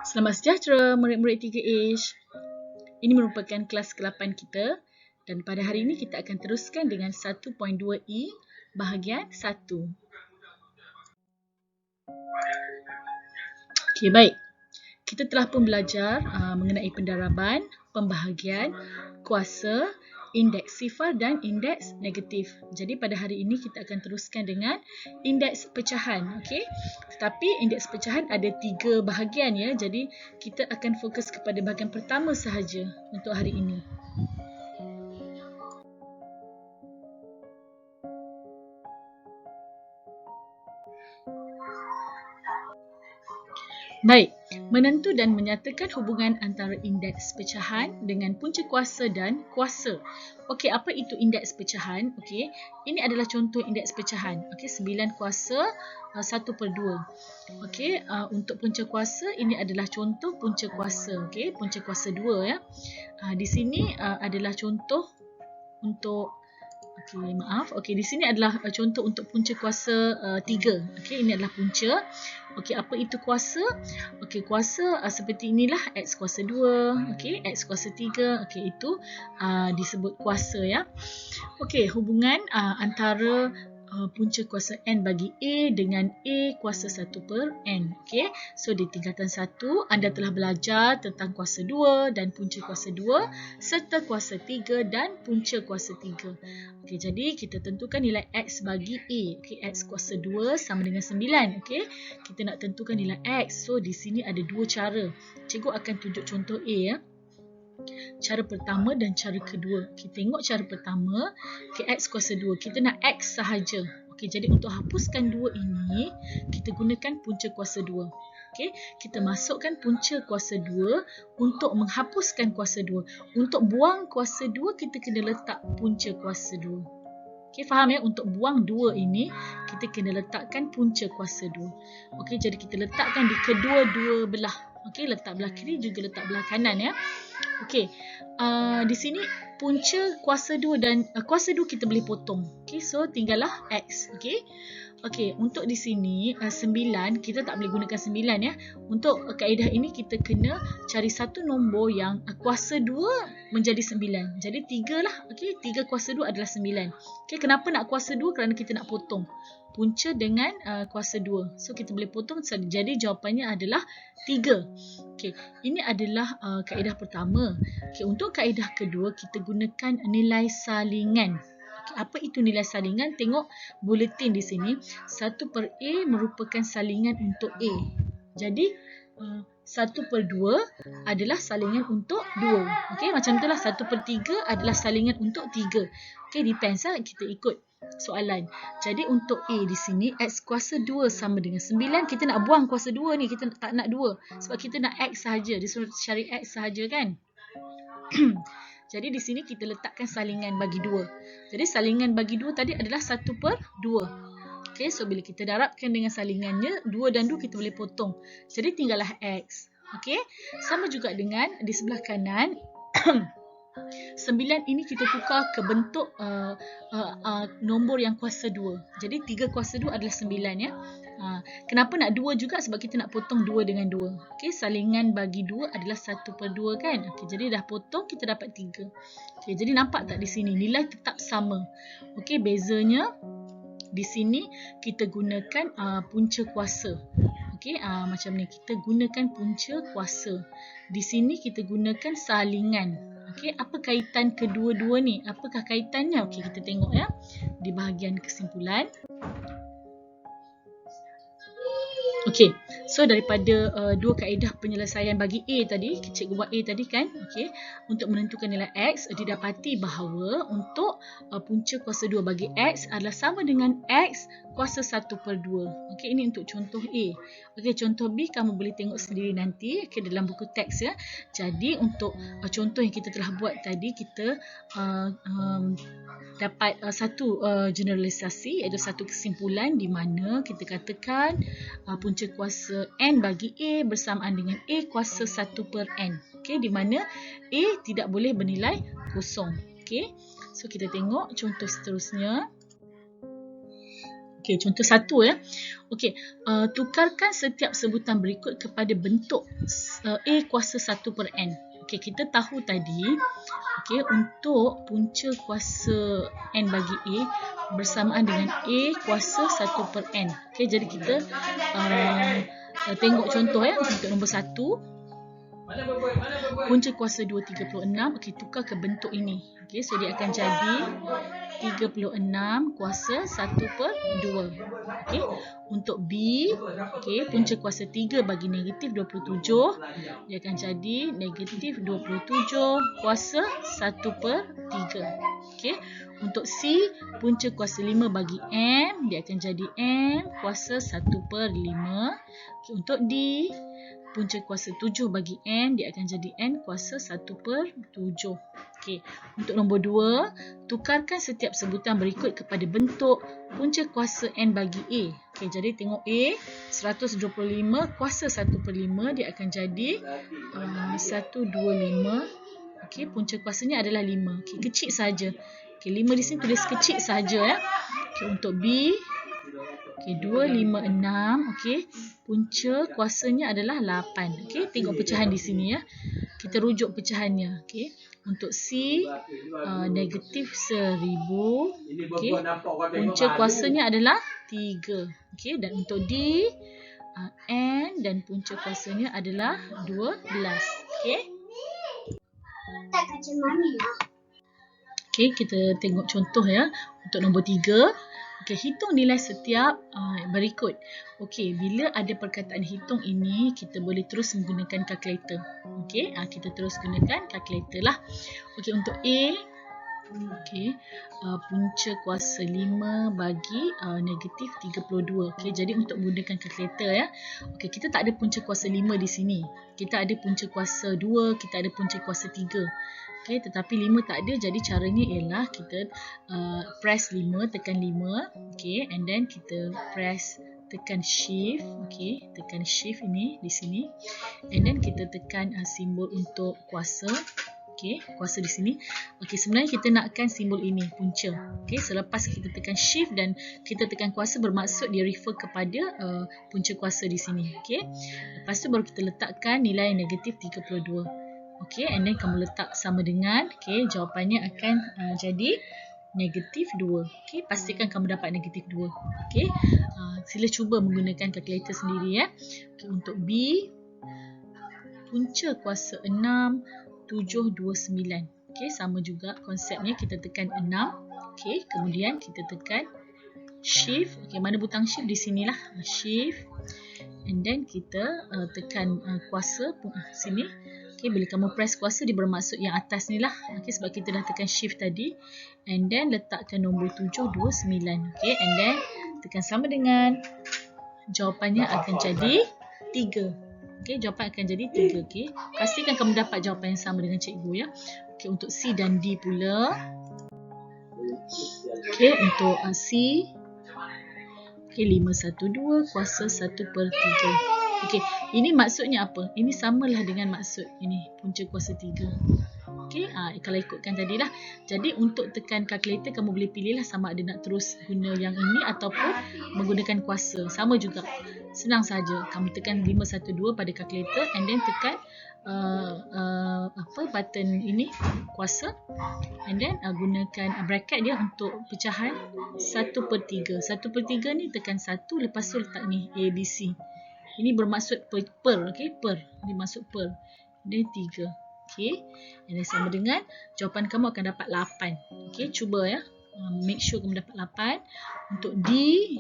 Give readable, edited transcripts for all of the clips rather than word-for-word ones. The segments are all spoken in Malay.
Selamat sejahtera murid-murid 3H. Ini merupakan kelas ke-8 kita dan pada hari ini kita akan teruskan dengan 1.2E bahagian 1. Okey, baik. Kita telah pun belajar mengenai pendaraban, pembahagian, kuasa, indeks sifar dan indeks negatif. Jadi pada hari ini kita akan teruskan dengan indeks pecahan, okey. Tetapi indeks pecahan ada 3 bahagian ya. Jadi kita akan fokus kepada bahagian pertama sahaja untuk hari ini. Baik, menentu dan menyatakan hubungan antara indeks pecahan dengan punca kuasa dan kuasa. Okey, apa itu indeks pecahan? Okey, ini adalah contoh indeks pecahan. Okey, 9 kuasa 1/2. Okey, untuk punca kuasa ini adalah contoh punca kuasa. Okey, punca kuasa 2 ya. Di sini adalah contoh untuk Okey, maaf. Okey, di sini adalah contoh untuk punca kuasa 3. Okey, ini adalah punca. Okey, apa itu kuasa? Okey, kuasa seperti inilah X kuasa 2. Okey, X kuasa 3. Okey, itu disebut kuasa ya. Okey, hubungan antara punca kuasa N bagi A dengan A kuasa 1/N. Okey, so di tingkatan 1 anda telah belajar tentang kuasa 2 dan punca kuasa 2 serta kuasa 3 dan punca kuasa 3. Okey, jadi kita tentukan nilai X bagi A. Okey, X kuasa 2 sama dengan 9. Okey, kita nak tentukan nilai X. So di sini ada 2 cara. Cikgu akan tunjuk contoh A ya. Cara pertama dan cara kedua. Kita tengok cara pertama. Okay, X kuasa 2. Kita nak X sahaja. Okay, jadi untuk hapuskan 2 ini, kita gunakan punca kuasa 2. Okay, kita masukkan punca kuasa 2 untuk menghapuskan kuasa 2. Untuk buang kuasa 2, kita kena letak punca kuasa 2. Okay, faham ya? Untuk buang 2 ini, kita kena letakkan punca kuasa 2. Okay, jadi kita letakkan di kedua-dua belah. Okay, letak belah kiri juga letak belah kanan ya. Okey, di sini punca kuasa 2 dan kuasa 2 kita boleh potong. Okey, so tinggallah X. Okey. Okey, untuk di sini 9 kita tak boleh gunakan 9 ya. Untuk kaedah ini kita kena cari satu nombor yang kuasa 2 menjadi 9. Jadi 3 lah. Okey, 3 kuasa 2 adalah 9. Okey, kenapa nak kuasa 2? Kerana kita nak potong punca dengan kuasa 2. So kita boleh potong, jadi jawapannya adalah 3. Okey, ini adalah kaedah pertama. Okey, untuk kaedah kedua kita gunakan nilai salingan. Okay, apa itu nilai salingan? Tengok buletin di sini. 1/A merupakan salingan untuk A. Jadi 1/2 adalah salingan untuk 2. Okey, macam itulah 1/3 adalah salingan untuk 3. Okey, depends lah, kita ikut soalan. Jadi untuk A di sini X kuasa 2 sama dengan 9. Kita nak buang kuasa 2 ni, kita tak nak 2 sebab kita nak X sahaja. Dia suruh cari X sahaja kan. Jadi di sini kita letakkan salingan bagi 2. Jadi salingan bagi 2 tadi adalah 1/2. Okey, so bila kita darabkan dengan salingannya 2 dan 2 kita boleh potong. Jadi tinggallah X. Okey, sama juga dengan di sebelah kanan 9 ini kita tukar ke bentuk nombor yang kuasa 2. Jadi 3 kuasa 2 adalah 9 ya. Kenapa nak 2 juga? Sebab kita nak potong 2 dengan 2. Okey, salingan bagi 2 adalah 1/2 kan. Okey, jadi dah potong kita dapat 3. Okey, jadi nampak tak di sini nilai tetap sama. Okey, bezanya di sini kita gunakan punca kuasa. Okey, macam ni kita gunakan punca kuasa. Di sini kita gunakan salingan. Okey, apa kaitan kedua-dua ni? Apakah kaitannya? Okey, kita tengok ya di bahagian kesimpulan. Okey, so daripada dua kaedah penyelesaian bagi A tadi, cikgu buat A tadi kan, okey, untuk menentukan nilai X, didapati bahawa untuk punca kuasa 2 bagi X adalah sama dengan X kuasa 1/2. Okey, ini untuk contoh A. Okey, contoh B kamu boleh tengok sendiri nanti dalam buku teks ya. Jadi untuk contoh yang kita telah buat tadi, kita dapat satu generalisasi, iaitu satu kesimpulan di mana kita katakan punca kuasa N bagi A bersamaan dengan A kuasa 1/N. Okey, di mana A tidak boleh bernilai kosong. Okey, so kita tengok contoh seterusnya. Okey, contoh 1 ya. Okey, tukarkan setiap sebutan berikut kepada bentuk A kuasa 1 per N. Okey, kita tahu tadi, okey, untuk punca kuasa N bagi A bersamaan dengan A kuasa 1 per N. Okey, jadi kita tengok contoh ya untuk nombor 1. Punca kuasa 2, 36. Okey, tukar ke bentuk ini. Okey, so dia akan jadi 36 kuasa 1 per 2. Okey, untuk B, okey, punca kuasa 3 bagi negatif 27, dia akan jadi negatif 27 kuasa 1 per 3. Okey, untuk C, punca kuasa 5 bagi M, dia akan jadi M kuasa 1 per 5. Okey, untuk D, punca kuasa 7 bagi N, dia akan jadi N kuasa 1 per 7. Okey, untuk nombor 2, tukarkan setiap sebutan berikut kepada bentuk punca kuasa N bagi A. Okey, jadi tengok A, 125 kuasa 1 per 5, dia akan jadi 125. Okey, punca kuasanya adalah 5. Okey, kecil saja. Okey, 5 di sini tulis kecil saja ya. Okey, untuk B, okey, 256. Okey, punca kuasanya adalah 8. Okey, tengok pecahan di sini ya. Kita rujuk pecahannya. Okey, untuk C, negatif 1000. Okey, punca kuasanya adalah 3. Okey, dan untuk D, N dan punca kuasanya adalah 12. Okey. Okey, kita tengok contoh ya. Untuk nombor 3. Okey, hitung nilai setiap berikut. Okey, bila ada perkataan hitung ini, kita boleh terus menggunakan kalkulator. Okey, kita terus gunakan kalkulator lah. Okey, untuk A, okey, punca kuasa 5 bagi negatif 32. Okey, jadi untuk menggunakan kalkulator ya. Okey, kita tak ada punca kuasa 5 di sini. Kita ada punca kuasa 2, kita ada punca kuasa 3. Okey, tetapi 5 tak ada, jadi caranya ialah kita press 5, tekan 5. Okey, and then kita press, tekan shift. Okey, tekan shift ini di sini. And then kita tekan simbol untuk kuasa. Okey, kuasa di sini. Okey, sebenarnya kita nakkan simbol ini, punca. Okey, selepas kita tekan shift dan kita tekan kuasa, bermaksud dia refer kepada punca kuasa di sini. Okey, lepas tu baru kita letakkan nilai negatif 32. Okey, and then kamu letak sama dengan, okey, jawapannya akan jadi negatif 2. Okey, pastikan kamu dapat negatif 2. Okey, sila cuba menggunakan kalkulator sendiri ya. Okey, untuk B, punca kuasa 6, 729. Okey, sama juga konsepnya, kita tekan 6. Okey, kemudian kita tekan shift. Okey, mana butang shift? Di sinilah, shift. And then kita tekan kuasa sini. Okey, bila kamu press kuasa, dia bermaksud yang atas ni lah. Okey, sebab kita dah tekan shift tadi. And then letakkan nombor 729. Okey, and then tekan sama dengan, jawapannya akan jadi 3. Okey, jawapan akan jadi 3. Okey, pastikan kamu dapat jawapan yang sama dengan cikgu ya. Okey, untuk C dan D pula. Okey, untuk C, okey, 512 kuasa 1 per 3. Okey, ini maksudnya apa? Ini samalah dengan maksud ini, punca kuasa 3. Okey, kalau ikutkan tadilah. Jadi untuk tekan kalkulator, kamu boleh pilihlah sama ada nak terus guna yang ini ataupun menggunakan kuasa. Sama juga. Senang saja. Kamu tekan 512 pada kalkulator and then tekan button ini, kuasa, and then gunakan bracket dia untuk pecahan 1 per 3. 1 per 3 ni tekan 1, lepas tu letak ni A, B, C. Ini bermaksud per, okey, per. Ini maksud per. Dia 3. Okey. Ini sama dengan jawapan kamu akan dapat 8. Okey, cuba ya. Make sure kamu dapat 8. Untuk D,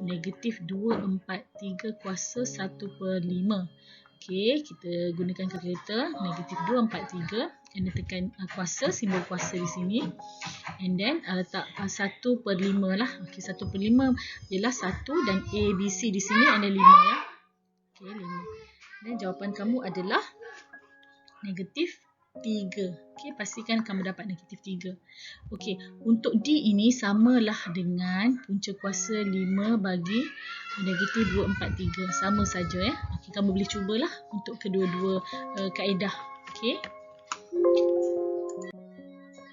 negatif 243 kuasa 1 per 5. Okey, kita gunakan kalkulator. Negatif 243. And then tekan kuasa, simbol kuasa di sini. And then letak 1 per 5 lah. Okey, 1 per 5 ialah 1 dan A, B, C di sini ada 5 ya. Okey, 5. Dan jawapan kamu adalah negatif 3. Okey, pastikan kamu dapat negatif 3. Okey, untuk D ini samalah dengan punca kuasa 5 bagi negatif 243. Sama saja ya. Okey, kamu boleh cubalah untuk kedua-dua kaedah. Okey.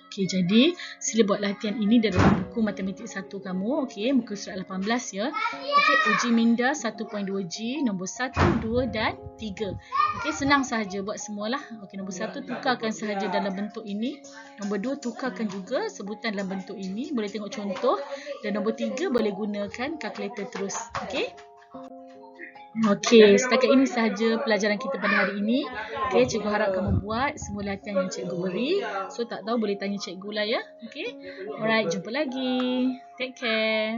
Okey, jadi sila buat latihan ini dalam buku matematik 1 kamu. Okey, muka surat 18 ya. Okey, uji minda 1.2G nombor 1, 2 dan 3. Okey, senang sahaja buat semualah. Okey, nombor 1 tukarkan sahaja dalam bentuk ini. Nombor 2 tukarkan juga sebutan dalam bentuk ini. Boleh tengok contoh. Dan nombor 3 boleh gunakan kalkulator terus. Okey. Okey, setakat ini sahaja pelajaran kita pada hari ini. Okey, cikgu harap kamu buat semua latihan yang cikgu beri. So, tak tahu boleh tanya cikgu lah ya. Okey. Alright, jumpa lagi. Take care.